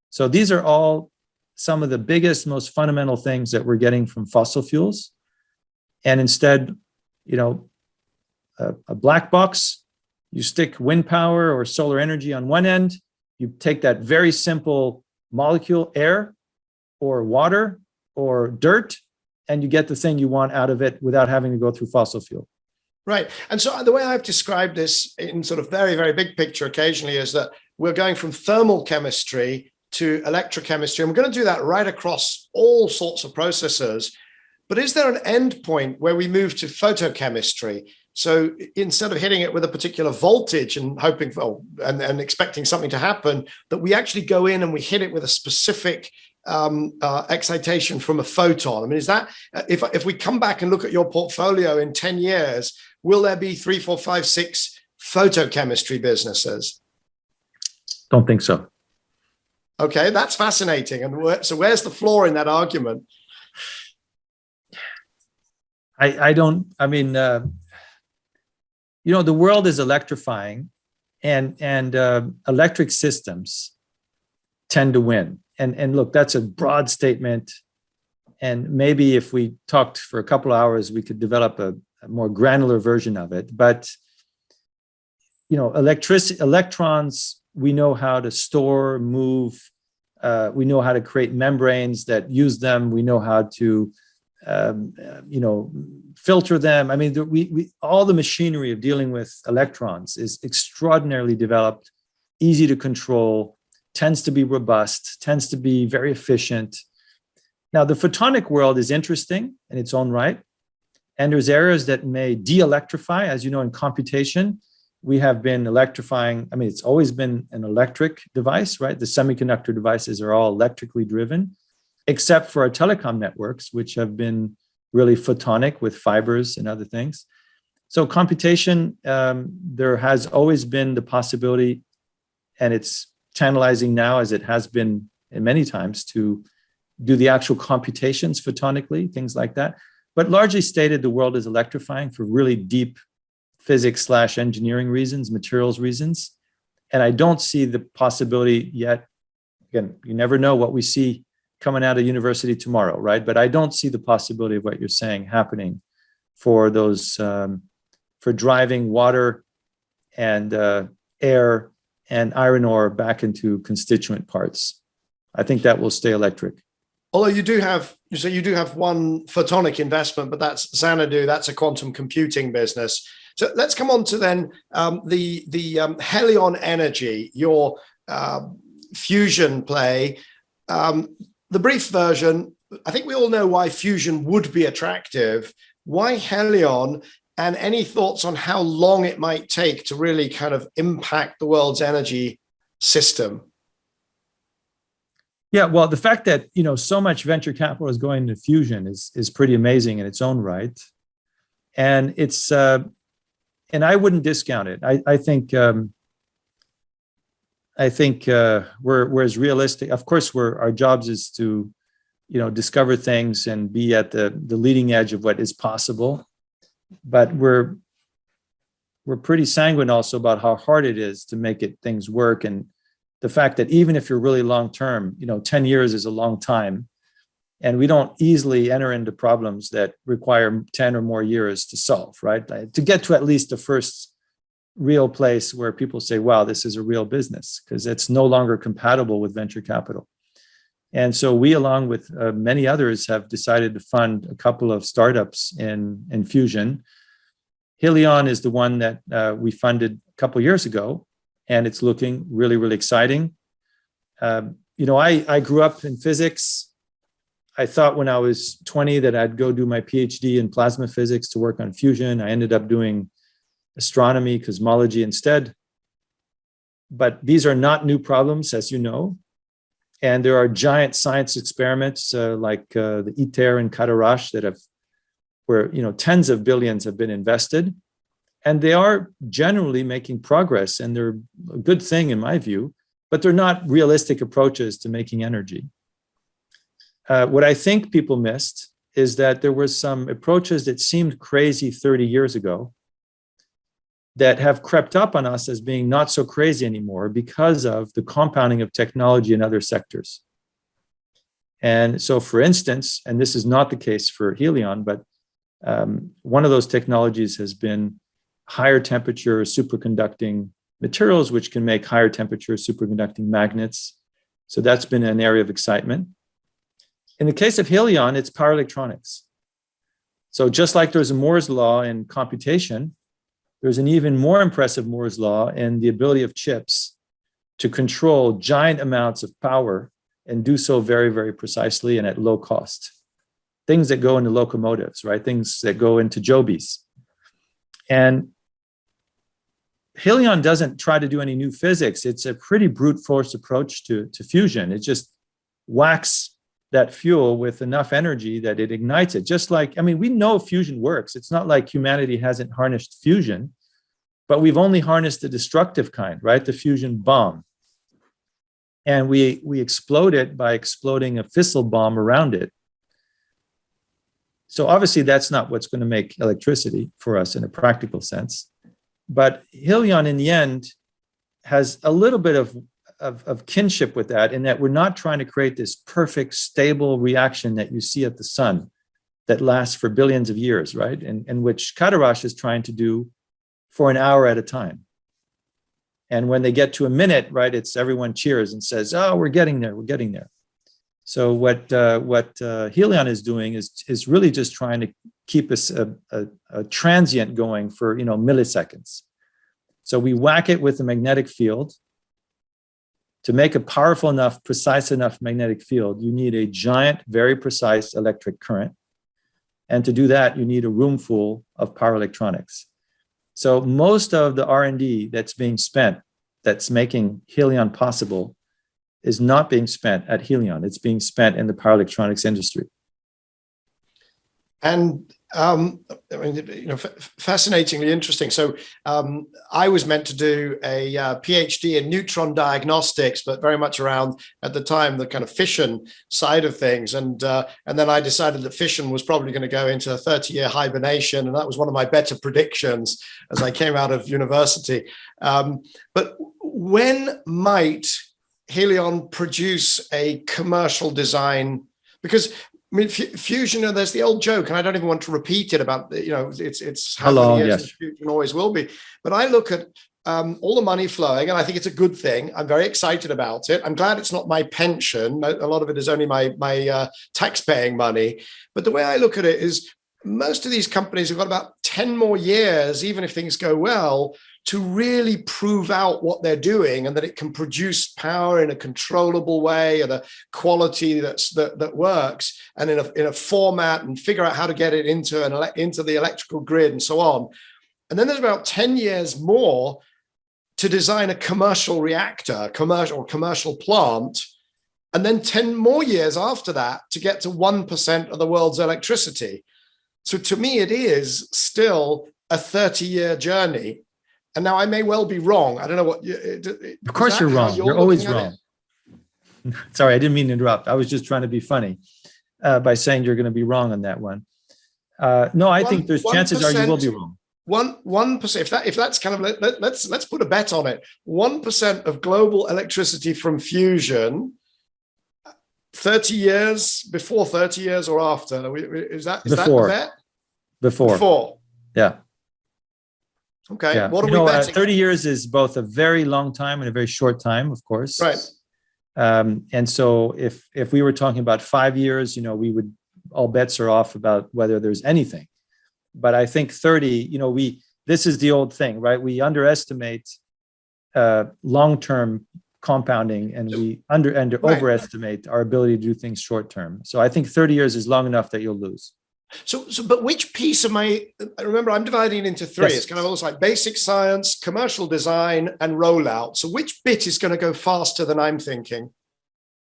So these are all some of the biggest, most fundamental things that we're getting from fossil fuels. And instead, a black box, you stick wind power or solar energy on one end, you take that very simple molecule, air or water or dirt, and you get the thing you want out of it without having to go through fossil fuel.
Right. And so the way I've described this in sort of very, very big picture occasionally is that we're going from thermal chemistry to electrochemistry, and we're going to do that right across all sorts of processes. But is there an end point where we move to photochemistry? So instead of hitting it with a particular voltage and hoping for and expecting something to happen, that we actually go in and we hit it with a specific excitation from a photon. I mean, is that if we come back and look at your portfolio in 10 years, will there be 3, 4, 5, 6 photochemistry businesses?
Don't think so.
Okay, that's fascinating. And so where's the flaw in that argument?
The world is electrifying, and electric systems tend to win. And look, that's a broad statement. And maybe if we talked for a couple of hours, we could develop a more granular version of it. But, electrons, we know how to store, move. We know how to create membranes that use them. We know how to, filter them. I mean, we all the machinery of dealing with electrons is extraordinarily developed, easy to control, tends to be robust, tends to be very efficient. Now, the photonic world is interesting in its own right. And there's areas that may de-electrify. As you know, in computation, we have been electrifying. I mean, it's always been an electric device, right? The semiconductor devices are all electrically driven, except for our telecom networks, which have been really photonic with fibers and other things. So computation, there has always been the possibility, and it's tantalizing now as it has been many times, to do the actual computations photonically, things like that. But largely stated, the world is electrifying for really deep physics/engineering reasons, materials reasons. And I don't see the possibility yet. Again, you never know what we see coming out of university tomorrow, right? But I don't see the possibility of what you're saying happening for those, for driving water and air and iron ore back into constituent parts. I think that will stay electric.
Although you do have one photonic investment, but that's Xanadu. That's a quantum computing business. So let's come on to then the Helion Energy, your fusion play. The brief version, I think we all know why fusion would be attractive. Why Helion? And any thoughts on how long it might take to really kind of impact the world's energy system?
Yeah, well, the fact that so much venture capital is going into fusion is pretty amazing in its own right, and it's and I wouldn't discount it. I think we're as realistic. Of course, our jobs is to discover things and be at the leading edge of what is possible, but we're pretty sanguine also about how hard it is to make things work, and the fact that even if you're really long term, 10 years is a long time, and we don't easily enter into problems that require 10 or more years to solve, right? To get to at least the first real place where people say, wow, this is a real business, because it's no longer compatible with venture capital. And so we, along with many others, have decided to fund a couple of startups in fusion. Helion is the one that we funded a couple of years ago, and it's looking really, really exciting. I grew up in physics. I thought when I was 20 that I'd go do my Ph.D. in plasma physics to work on fusion. I ended up doing astronomy, cosmology instead. But these are not new problems, as you know. And there are giant science experiments like the ITER and Cadarache where tens of billions have been invested. And they are generally making progress, and they're a good thing in my view, but they're not realistic approaches to making energy. What I think people missed is that there were some approaches that seemed crazy 30 years ago that have crept up on us as being not so crazy anymore because of the compounding of technology in other sectors. And so, for instance, and this is not the case for Helion, but one of those technologies has been higher temperature superconducting materials, which can make higher temperature superconducting magnets. So that's been an area of excitement. In the case of Helion, it's power electronics. So just like there's a Moore's law in computation, there's an even more impressive Moore's law in the ability of chips to control giant amounts of power and do so very, very precisely and at low cost. Things that go into locomotives, right? Things that go into Jobys. And Helion doesn't try to do any new physics. It's a pretty brute force approach to fusion. It just whacks that fuel with enough energy that it ignites it. Just like, I mean, we know fusion works. It's not like humanity hasn't harnessed fusion, but we've only harnessed the destructive kind, right? The fusion bomb. And we explode it by exploding a fissile bomb around it. So obviously that's not what's going to make electricity for us in a practical sense. But Helion in the end has a little bit of kinship with that, in that we're not trying to create this perfect, stable reaction that you see at the sun that lasts for billions of years, right? And which Cadarache is trying to do for an hour at a time. And when they get to a minute, right, it's everyone cheers and says, oh, we're getting there, we're getting there. So what Helion is doing is really just trying to keep us a transient going for milliseconds. So we whack it with a magnetic field. To make a powerful enough, precise enough magnetic field, you need a giant, very precise electric current. And to do that, you need a room full of power electronics. So most of the R&D that's being spent, that's making Helion possible, is not being spent at Helion. It's being spent in the power electronics industry.
And fascinatingly interesting. So I was meant to do a Ph.D. in neutron diagnostics, but very much around, at the time, the kind of fission side of things. And then I decided that fission was probably going to go into a 30-year hibernation. And that was one of my better predictions as I came out of university. But when might Helion produce a commercial design? Because I mean, fusion, there's the old joke, and I don't even want to repeat it about, it's how many years the fusion always will be. But I look at all the money flowing, and I think it's a good thing. I'm very excited about it. I'm glad it's not my pension. A lot of it is only my tax-paying money. But the way I look at it is, most of these companies have got about 10 more years, even if things go well, to really prove out what they're doing, and that it can produce power in a controllable way at a quality that works, and in a format, and figure out how to get it into the electrical grid and so on. And then there's about 10 years more to design a commercial reactor, commercial plant, and then 10 more years after that to get to 1% of the world's electricity. So to me, it is still a 30-year journey. And now I may well be wrong. I don't know what.
Of course you're wrong. You're always wrong. Sorry, I didn't mean to interrupt. I was just trying to be funny by saying you're going to be wrong on that one. No, I think there's chances are you will be wrong.
1%. If that's kind of, let's put a bet on it. 1% of global electricity from fusion. 30 years, before 30 years or after? Is that the bet? Before.
Yeah.
Okay.
Yeah.
What are we betting?
30 years is both a very long time and a very short time, of course.
Right.
And so if we were talking about 5 years, we would, all bets are off about whether there's anything. But I think 30, this is the old thing, right? We underestimate long-term compounding, and we overestimate our ability to do things short-term. So I think 30 years is long enough that you'll lose.
So, but which piece am I? Remember, I'm dividing it into three. Yes. It's kind of almost like basic science, commercial design, and rollout. So, which bit is going to go faster than I'm thinking?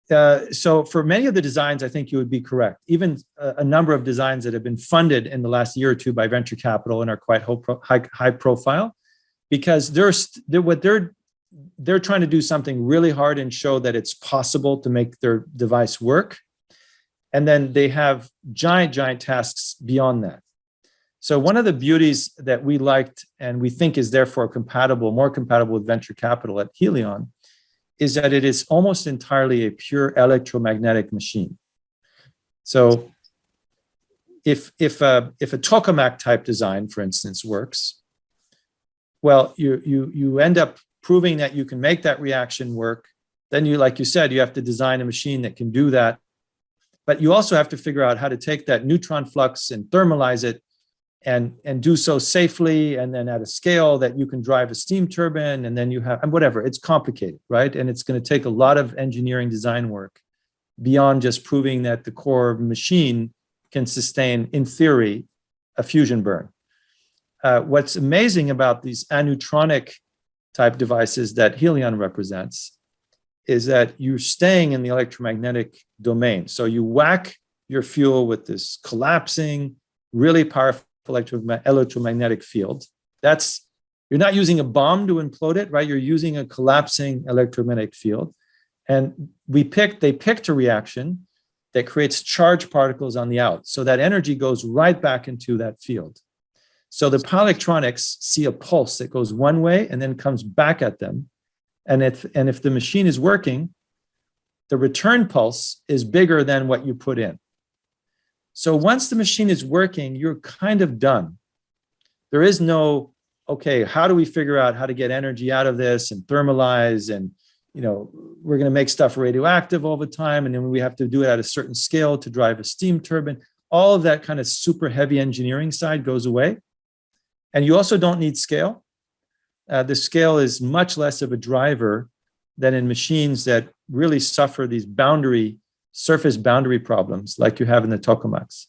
So, for many of the designs, I think you would be correct. Even a number of designs that have been funded in the last year or two by venture capital and are quite high profile, because they're trying to do something really hard and show that it's possible to make their device work. And then they have giant tasks beyond that. So one of the beauties that we liked and we think is therefore more compatible with venture capital at Helion is that it is almost entirely a pure electromagnetic machine. So if a tokamak type design, for instance, works, well, you end up proving that you can make that reaction work. Then like you said, you have to design a machine that can do that. But you also have to figure out how to take that neutron flux and thermalize it and do so safely, and then at a scale that you can drive a steam turbine, and then you have, and whatever, it's complicated, right? And it's going to take a lot of engineering design work beyond just proving that the core machine can sustain, in theory, a fusion burn. What's amazing about these aneutronic type devices that Helion represents is that you're staying in the electromagnetic domain. So you whack your fuel with this collapsing, really powerful electromagnetic field. You're not using a bomb to implode it, right? You're using a collapsing electromagnetic field. And they picked a reaction that creates charged particles on the out. So that energy goes right back into that field. So the power electronics see a pulse that goes one way and then comes back at them. And if the machine is working, the return pulse is bigger than what you put in. So once the machine is working, you're kind of done. There is no, okay, how do we figure out how to get energy out of this and thermalize, and we're going to make stuff radioactive all the time, and then we have to do it at a certain scale to drive a steam turbine. All of that kind of super heavy engineering side goes away. And you also don't need scale. The scale is much less of a driver than in machines that really suffer these surface boundary problems like you have in the tokamaks.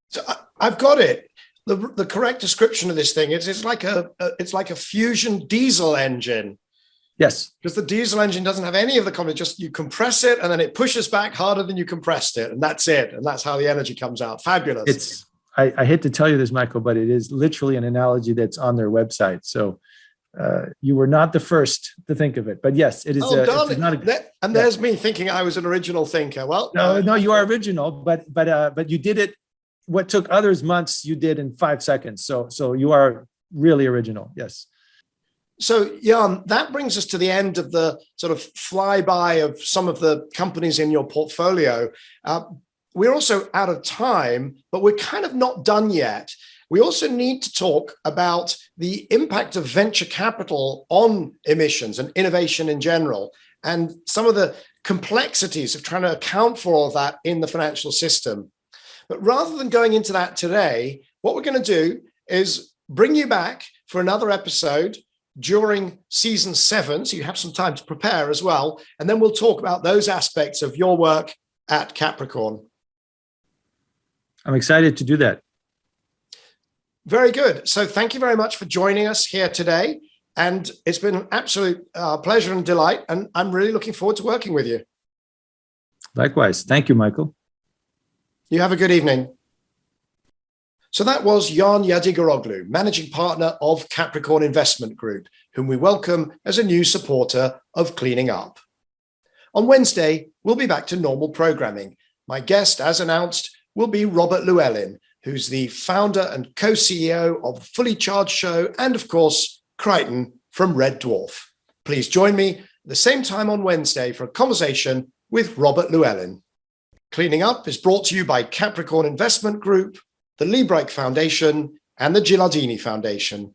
So I've got it. The correct description of this thing is it's like a fusion diesel engine.
Yes.
Because the diesel engine doesn't have any of the comment, just you compress it and then it pushes back harder than you compressed it. And that's it. And that's how the energy comes out. Fabulous.
I hate to tell you this, Michael, but it is literally an analogy that's on their website. So you were not the first to think of it, but yes, it is.
There's me thinking I was an original thinker. Well,
no, you are original, but you did it. What took others months, you did in 5 seconds. So you are really original. Yes.
So, Jan, that brings us to the end of the sort of flyby of some of the companies in your portfolio. We're also out of time, but we're kind of not done yet. We also need to talk about the impact of venture capital on emissions and innovation in general, and some of the complexities of trying to account for all of that in the financial system. But rather than going into that today, what we're going to do is bring you back for another episode during season 7, so you have some time to prepare as well, and then we'll talk about those aspects of your work at Capricorn.
I'm excited to do that.
Very good. So thank you very much for joining us here today. And it's been an absolute pleasure and delight. And I'm really looking forward to working with you.
Likewise. Thank you, Michael.
You have a good evening. So that was Jan Yadigaroglu, managing partner of Capricorn Investment Group, whom we welcome as a new supporter of Cleaning Up. On Wednesday, we'll be back to normal programming. My guest, as announced, will be Robert Llewellyn, who's the founder and co-CEO of Fully Charged Show and, of course, Crichton from Red Dwarf. Please join me at the same time on Wednesday for a conversation with Robert Llewellyn. Cleaning Up is brought to you by Capricorn Investment Group, the Liebreich Foundation, and the Gilardini Foundation.